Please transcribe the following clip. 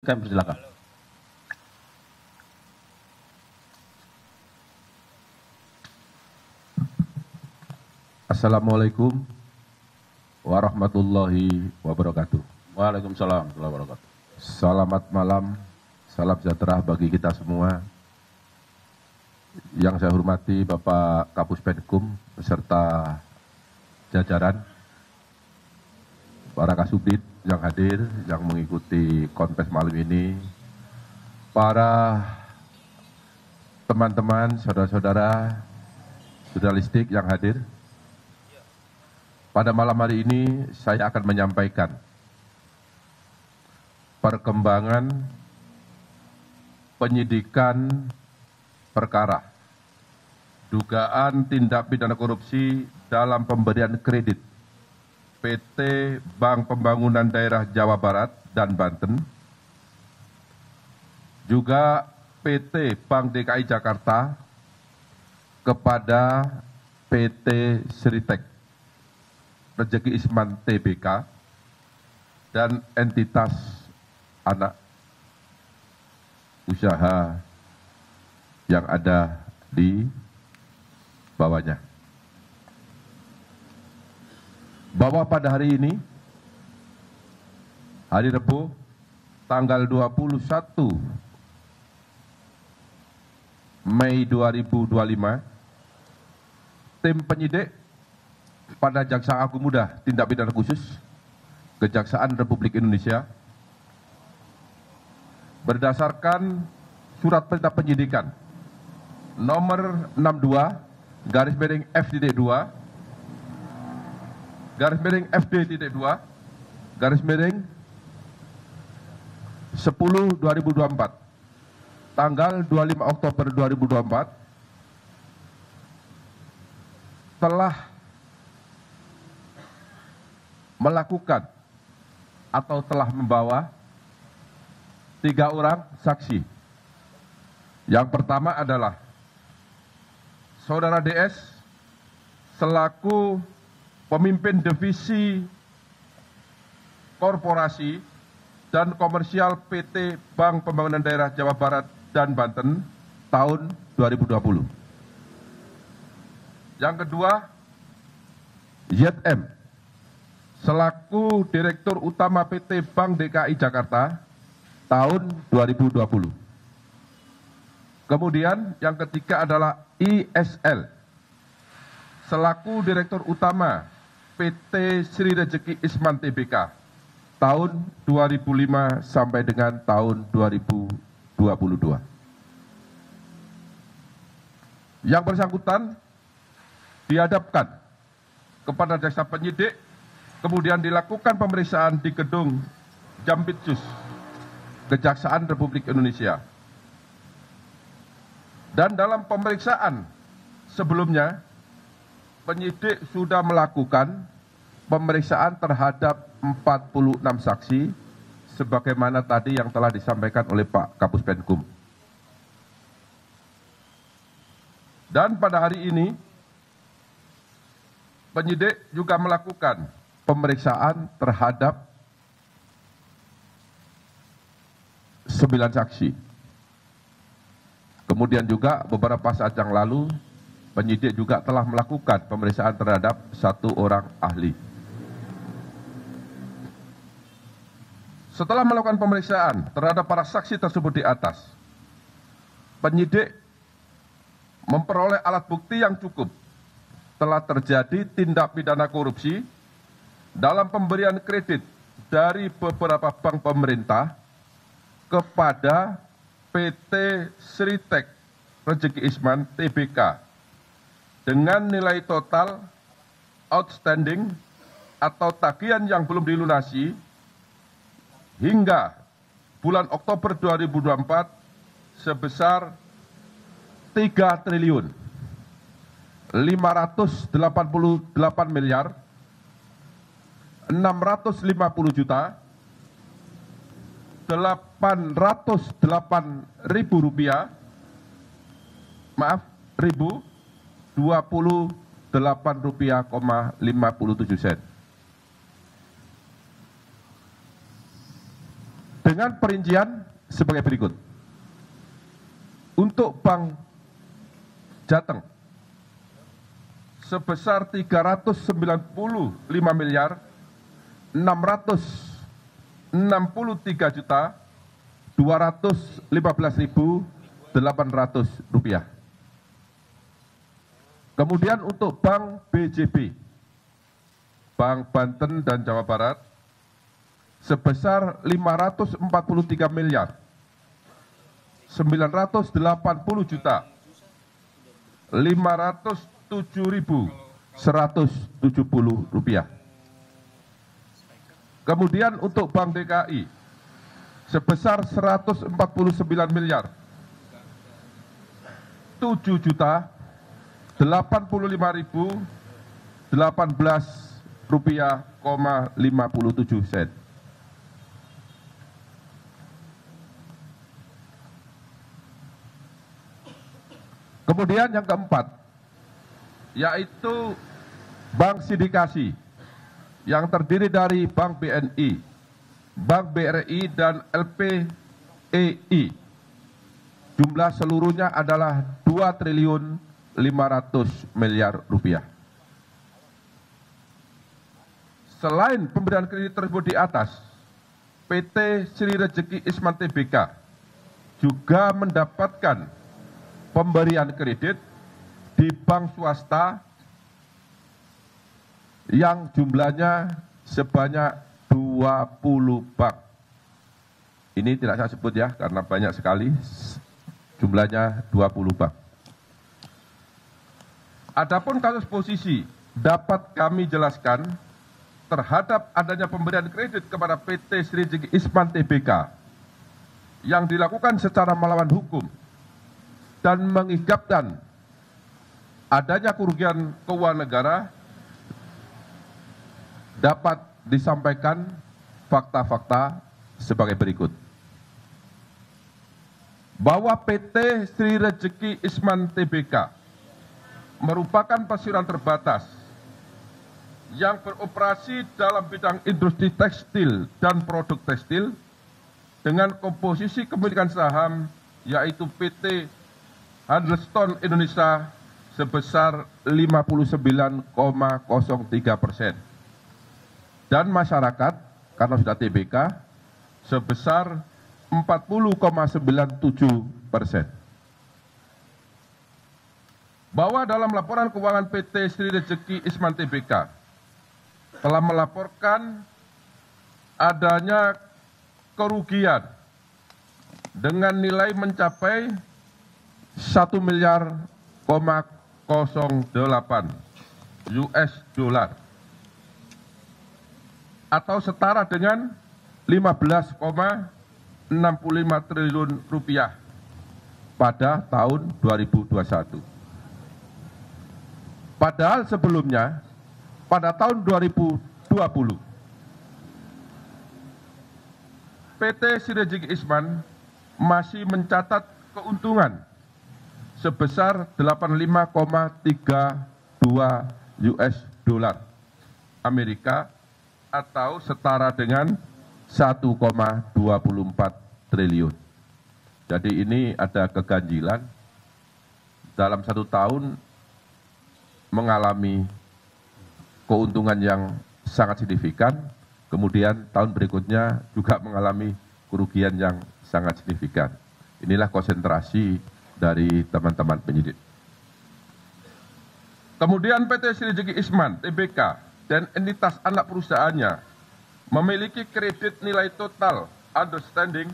Kami persilakan. Assalamualaikum warahmatullahi wabarakatuh. Waalaikumsalam warahmatullahi wabarakatuh. Selamat malam, salam sejahtera bagi kita semua. Yang saya hormati Bapak Kapus Penkum beserta jajaran, para kasubdit yang hadir, yang mengikuti kontes malam ini, para teman-teman, saudara-saudara, jurnalistik yang hadir. Pada malam hari ini saya akan menyampaikan perkembangan penyidikan perkara dugaan tindak pidana korupsi dalam pemberian kredit PT Bank Pembangunan Daerah Jawa Barat dan Banten, juga PT Bank DKI Jakarta kepada PT Sritek Rejeki Isman Tbk dan entitas anak usaha yang ada di bawahnya. Bahwa pada hari ini, hari Rabu, tanggal 21 Mei 2025, tim penyidik pada Jaksa Agung Muda Tindak Pidana Khusus Kejaksaan Republik Indonesia berdasarkan surat perintah penyidikan nomor 62-F-2-F-10/2024 tanggal 25 Oktober 2024 telah melakukan atau telah membawa 3 orang saksi. Yang pertama adalah Saudara DS selaku pemimpin divisi korporasi dan komersial PT Bank Pembangunan Daerah Jawa Barat dan Banten tahun 2020. Yang kedua, YM selaku Direktur Utama PT Bank DKI Jakarta tahun 2020. Kemudian yang ketiga adalah ISL selaku Direktur Utama PT Sri Rejeki Isman Tbk tahun 2005 sampai dengan tahun 2022. Yang bersangkutan dihadapkan kepada jaksa penyidik, kemudian dilakukan pemeriksaan di gedung Jampitsus Kejaksaan Republik Indonesia. Dan dalam pemeriksaan sebelumnya, penyidik sudah melakukan pemeriksaan terhadap 46 saksi, sebagaimana tadi yang telah disampaikan oleh Pak Kapus Penkum. Dan pada hari ini, penyidik juga melakukan pemeriksaan terhadap 9 saksi. Kemudian juga beberapa saat yang lalu, penyidik juga telah melakukan pemeriksaan terhadap 1 orang ahli. Setelah melakukan pemeriksaan terhadap para saksi tersebut di atas, penyidik memperoleh alat bukti yang cukup telah terjadi tindak pidana korupsi dalam pemberian kredit dari beberapa bank pemerintah kepada PT Sritek Rejeki Isman Tbk dengan nilai total outstanding atau tagihan yang belum dilunasi hingga bulan Oktober 2024 sebesar 3 triliun 588 miliar 650 juta 808.000 rupiah, maaf, 1.028 rupiah, 57 sen. dengan perincian sebagai berikut. Untuk Bank Jateng sebesar 395 miliar 663 juta 215.800 rupiah. Kemudian untuk Bank BJB, Bank Banten dan Jawa Barat sebesar 543 miliar 980 juta 507.170 rupiah. Kemudian untuk Bank DKI sebesar 149 miliar 7 juta 85.018 rupiah, 57 sen. Kemudian yang keempat, yaitu bank sindikasi yang terdiri dari Bank BNI, Bank BRI, dan LPEI. Jumlah seluruhnya adalah 2 triliun 500 miliar rupiah. Selain pemberian kredit tersebut di atas, PT Sri Rejeki Isman Tbk juga mendapatkan pemberian kredit di bank swasta yang jumlahnya sebanyak 20 bank. Ini tidak saya sebut ya, karena banyak sekali, jumlahnya 20 bank. Adapun kasus posisi dapat kami jelaskan terhadap adanya pemberian kredit kepada PT Sri Rejeki Isman Tbk yang dilakukan secara melawan hukum dan mengakibatkan adanya kerugian keuangan negara, dapat disampaikan fakta-fakta sebagai berikut. Bahwa PT Sri Rejeki Isman Tbk merupakan perseroan terbatas yang beroperasi dalam bidang industri tekstil dan produk tekstil dengan komposisi kepemilikan saham yaitu PT Handelston Indonesia sebesar 59,03% dan masyarakat karena sudah TBK sebesar 40,97%. Bahwa dalam laporan keuangan PT Sri Rejeki Isman Tbk telah melaporkan adanya kerugian dengan nilai mencapai 1 miliar 08 US dollar atau setara dengan 15,65 triliun rupiah pada tahun 2021. Padahal sebelumnya pada tahun 2020 PT Sri Rejeki Isman masih mencatat keuntungan sebesar 85,32 US dollar Amerika atau setara dengan 1,24 triliun. Jadi ini ada keganjilan dalam 1 tahun mengalami keuntungan yang sangat signifikan, kemudian tahun berikutnya juga mengalami kerugian yang sangat signifikan. Inilah konsentrasi dari teman-teman penyidik. Kemudian PT Sri Rejeki Isman Tbk dan entitas anak perusahaannya memiliki kredit nilai total outstanding